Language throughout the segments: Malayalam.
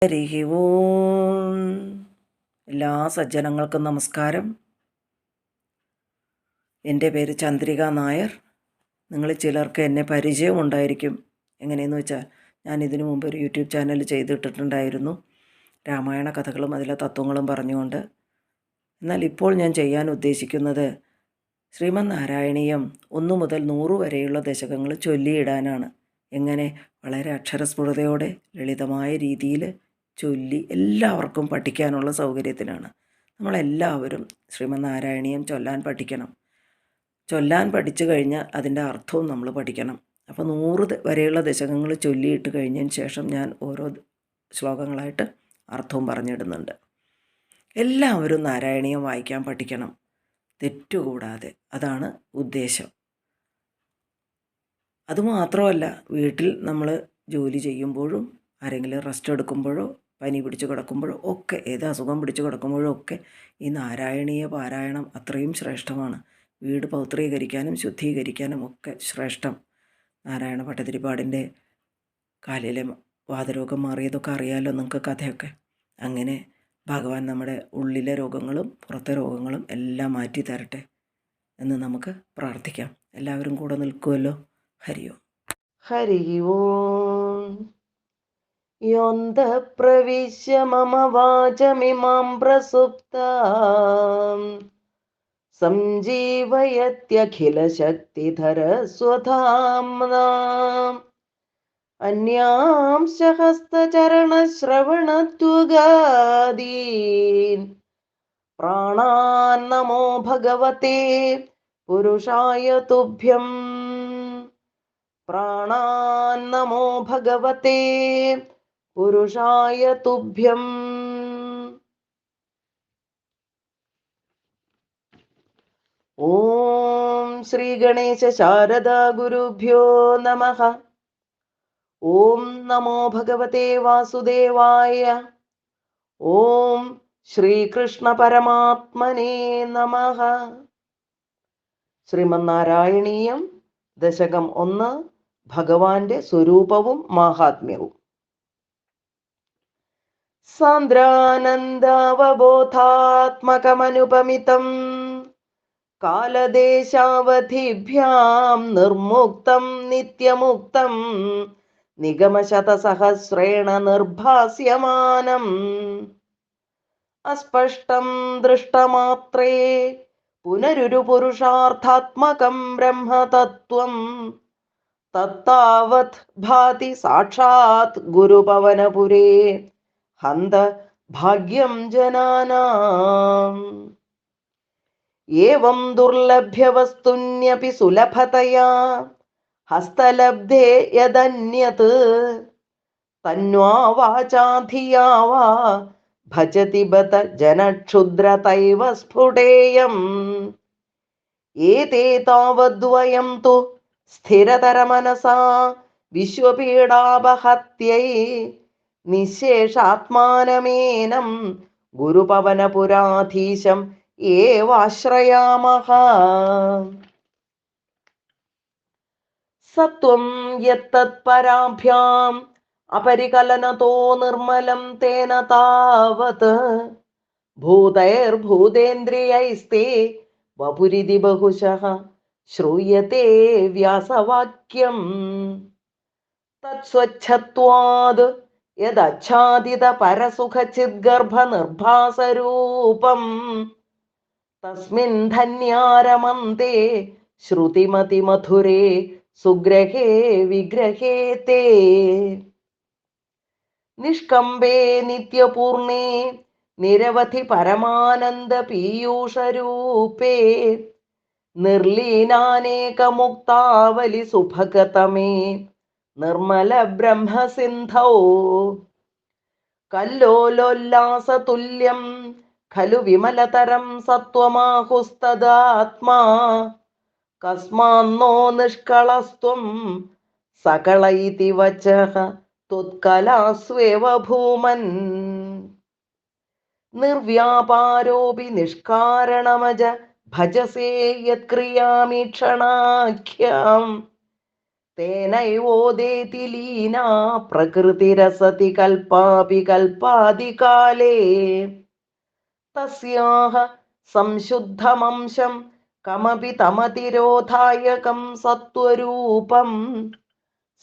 ഹരി ഓം. എല്ലാ സജ്ജനങ്ങൾക്കും നമസ്കാരം. എൻ്റെ പേര് ചന്ദ്രിക നായർ. നിങ്ങൾ ചിലർക്ക് എന്നെ പരിചയമുണ്ടായിരിക്കും. എങ്ങനെയെന്ന് വെച്ചാൽ ഞാൻ ഇതിനു മുമ്പ് ഒരു യൂട്യൂബ് ചാനൽ ചെയ്തിട്ടിട്ടുണ്ടായിരുന്നു, രാമായണ കഥകളും അതിലെ തത്വങ്ങളും പറഞ്ഞുകൊണ്ട്. എന്നാൽ ഇപ്പോൾ ഞാൻ ചെയ്യാൻ ഉദ്ദേശിക്കുന്നത് ശ്രീമദ് നാരായണീയം 1 മുതൽ 100 വരെയുള്ള ദശകങ്ങൾ ചൊല്ലിയിടാനാണ്. എങ്ങനെ? വളരെ അക്ഷരസ്ഫുടതയോടെ ലളിതമായ രീതിയിൽ ചൊല്ലി എല്ലാവർക്കും പഠിക്കാനുള്ള സൗകര്യത്തിനാണ്. നമ്മളെല്ലാവരും ശ്രീമദ് നാരായണീയം ചൊല്ലാൻ പഠിക്കണം. ചൊല്ലാൻ പഠിച്ചു കഴിഞ്ഞാൽ അതിൻ്റെ അർത്ഥവും നമ്മൾ പഠിക്കണം. അപ്പോൾ 100 വരെയുള്ള ദശകങ്ങൾ ചൊല്ലിയിട്ട് കഴിഞ്ഞതിന് ശേഷം ഞാൻ ഓരോ ശ്ലോകങ്ങളായിട്ട് അർത്ഥവും പറഞ്ഞിടുന്നുണ്ട്. എല്ലാവരും നാരായണീയം വായിക്കാൻ പഠിക്കണം, തെറ്റുകൂടാതെ. അതാണ് ഉദ്ദേശം. അതുമാത്രമല്ല, വീട്ടിൽ നമ്മൾ ജോലി ചെയ്യുമ്പോഴും ആരെങ്കിലും റെസ്റ്റ് എടുക്കുമ്പോഴോ പനി പിടിച്ച് കിടക്കുമ്പോഴോ ഒക്കെ, ഏത് അസുഖം പിടിച്ച് കിടക്കുമ്പോഴോ ഒക്കെ ഈ നാരായണീയ പാരായണം അത്രയും ശ്രേഷ്ഠമാണ്. വീട് പൗത്രീകരിക്കാനും ശുദ്ധീകരിക്കാനും ഒക്കെ ശ്രേഷ്ഠം. നാരായണ ഭട്ടതിരിപ്പാടിൻ്റെ കാലിലെ വാതരോഗം മാറിയതൊക്കെ അറിയാമല്ലോ നിങ്ങൾക്ക് കഥയൊക്കെ. അങ്ങനെ ഭഗവാൻ നമ്മുടെ ഉള്ളിലെ രോഗങ്ങളും പുറത്തെ രോഗങ്ങളും എല്ലാം മാറ്റി തരട്ടെ എന്ന് നമുക്ക് പ്രാർത്ഥിക്കാം. എല്ലാവരും കൂടെ നിൽക്കുമല്ലോ. ഹരി ഓം. ഹരി ഓം. യോന്ത പ്രവിശ്യ മമ വാചമിമാം പ്രസുപ്താം സംജീവയത്യഖിലശക്തിധര സ്വധാംനാം അന്യാംശ ഹസ്തചരണശ്രവണത്വഗാദീൻ പ്രാണാൻ നമോ ഭഗവതേ പുരുഷായ തുഭ്യം. പ്രാണാൻ നമോ ഭഗവതേ പുരുഷായ തുഭ്യം. ഓം ശ്രീ ഗണേശ ശാരദാ ഗുരുഭ്യോ നമഃ. ഓം നമോ ഭഗവതേ വാസുദേവായ. ഓം ശ്രീകൃഷ്ണ പരമാത്മനേ നമഃ. ശ്രീമന്നാരായണീയം ദശകം 1, ഭഗവാന്റെ സ്വരൂപവും മാഹാത്മ്യവും. സാന്ദ്രാനന്ദാവബോധാത്മകമനുപമിതം കാലദേശാവധിഭ്യാം നിർമുക്തം നിത്യമുക്തം നിഗമശതസഹസ്രേണ നിർഭാസ്യമാനം അസ്പഷ്ടം ദൃഷ്ടമാത്രേ പുനരുരു പുരുഷാർത്ഥാത്മകം ബ്രഹ്മതത്വം തത്താവത് ഭാതി സാക്ഷാത് ഗുരുപവനപുരേ ഹന്ത ഭാഗ്യം ജനാനാം. ഏവം ദുർലഭ്യവസ്തുന്യപി സുലഭതയാ ഹസ്തലബ്ധേ യദന്യത് തന്വാ വാചാധിയാ വാ ഭജതി ബത ജനക്ഷുദ്രതൈവ സ്ഫുടേയം. ഏതേ താവദ്വയം തു സ്ഥിരതരമനസാ വിശ്വപീഡാപഹത്यै നിശേഷാത്മാനമേനം ഗുരുപവനപുരാധീശം ഏവാശ്രയാമഃ. സത്വം യത്തത്പരാഭ്യാം അപരികലനതോ നിർമ്മലം തേന താവത് ഭൂതൈർഭൂതേന്ദ്രിയൈസ്തേ വപുരിതി ബഹുശഃ ശ്രൂയത്തെ വ്യാസവാക്യം. തത്സ്വച്ഛത്വാത് യദച്ഛാദിത പരസുഖചിദ്ഗർഭ നിർഭാസരൂപം തസ്മിൻ ധന്യാരമന്തേ ശ്രുതിമതിമധുരേ സുഗ്രഹേ വിഗ്രഹേ തേ. നിഷ്കമ്പേ നിത്യപൂർണേ നിരവധി പരമാനന്ദ പീയൂഷരൂപേ നിർലീനാനേകമുക്താവലി സുഭഗതമേ നിർമ്മല ബ്രഹ്മസിന്ധൗ. കല്ലോലോല്ലാസതുല്യം ഖലു വിമലതരം സത്വമാഹുസ്തദാത്മാ കസ്മാന്നോ നിഷ്കളസ്ത്വം സകള ഇതി വചഃ ത്വത്കലാസ്വേവ ഭൂമൻ. നിർവ്യാപാരോപി നിഷ്കാരണമജ ഭജസേ യത്ക്രിയാമീക്ഷണാഖ്യാം തേനൈവോദേതി ലീനാ പ്രകൃതിരസതി കൽപ്പാപി കൽപ്പാദികാലേ തസ്യാഹ സംശുദ്ധമംശം കമപി തമതിരോധായകം സത്വരൂപം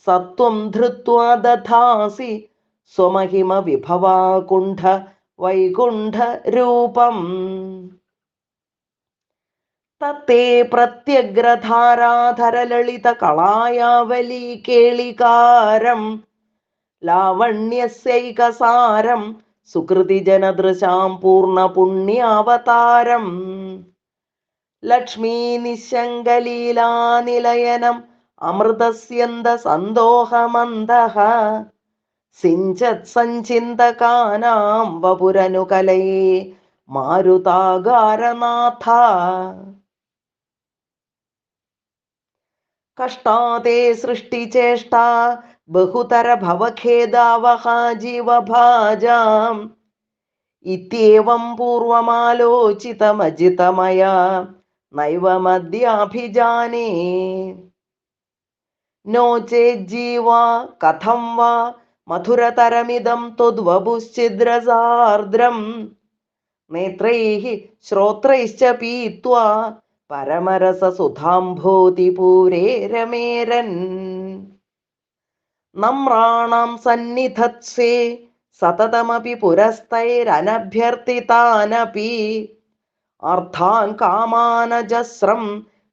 സത്വം ധൃത്വാ ദധാസി സ്വമഹിമ വിഭവാകുണ്ഠ വൈകുണ്ഠ രൂപം തത്തേ പ്രത്യഗ്രധാരാധരലളിത കളായാവലി കേളികാരം ലാവണ്യസ്യൈകസാരം സുകൃതി ജനദൃശാം പൂർണ്ണ പുണ്യാവതാരം ലക്ഷ്മീ നിശങ്കലീലാനിലയനം അമൃതസ്യന്ത സന്തോഹമന്ദഃ സിഞ്ചത് സഞ്ചിന്തകാനാം വപുരനുകലയേ മാരുതാകാരനാഥ കഷ്ടാതേ സൃഷ്ടിചേഷ്ട ബഹുതര ഭവഖേദാവഹ ജീവഭാജാം ഇത്യേവം പൂർവമാലോചിതമജിതമയാ നൈവമദ്യാഭിജാനേ നോ ചേജ്ജീവാ കഥം വാ മധുരതരമിദം ത്വദ്വപുശ്ചിദ്രസാർദ്രം നേത്രൈഃ ശ്രോത്രൈശ്ച പീത്വാ പരമരസസുധാംഭോതി പൂരേ രമേരൻ നമ്രാണാം സന്നിധത്സേ സതതമപി പുരസ്തൈരനഭ്യർത്ഥിതാനപി അർത്ഥാൻ കാമാനജസ്രം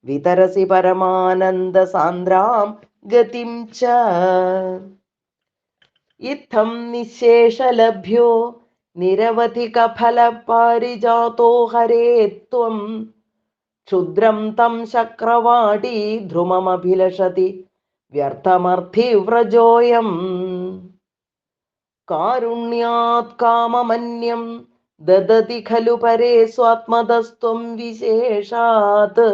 വിതരസി പരമാനന്ദ സാന്ദ്രാം ഗതിം ച ഇത്തം നിശേഷലഭ്യോ നിരവധിക ഫലപാരിജാതോ ഹരേ ത്വം ക്ഷുദ്രം തം ശക്രവാടി ധ്രുമമഭിലഷതി വ്യർത്ഥമർത്ഥിവ്രജോയം കാരുണ്യാത് കാമമന്യം ദദതി ഖലു പരേ സ്വാത്മതസ്ത്വം വിശേഷാത്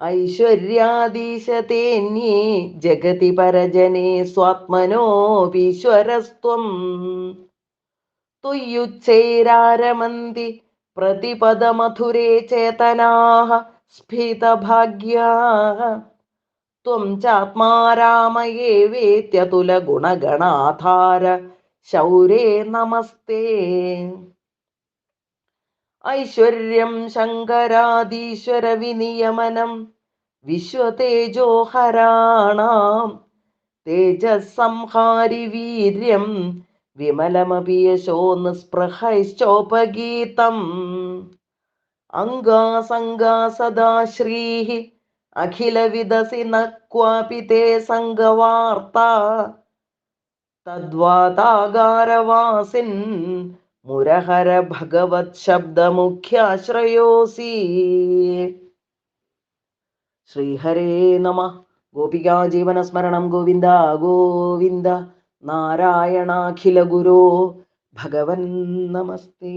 ഐശ്വര്യാദീശതേന്യേ ജഗതി പരജനേ സ്വാത്മനോപീശ്വരസ്ത്വം തുയ്യുച്ചൈരാരമന്തി പ്രതിപദമധുരേ ചേതനാഃ സ്ഫീതഭാഗ്യാഃ ത്വം ചാത്മാരാമയേ വേത്യതുലഗുണഗണാധാര ശൗരേ നമസ്തേ ഐശ്വര്യം ശങ്കരാദീശ്വര വിനിയമനം വിശ്വതേജോഹരാണാം തേജസ്സംഹാരി വീര്യം വിമലമപി യശോ നിസ്പൃഹൈശ്ചോപഗീതം അംഗാസംഗാ സദാ ശ്രീഃ അഖില വിദസി ന ക്വാപി തേ സംഗവാർത്താ തദ്വാതാകാരവാസിൻ മുരഹര ഭഗവത് ശബ്ദമുഖ്യാശ്രയോസി ശ്രീഹരേ നമഃ. ഗോപികാ ജീവനസ്മരണം ഗോവിന്ദ ഗോവിന്ദ. നാരായണാഖില ഗുരോ ഭഗവൻ നമസ്തേ.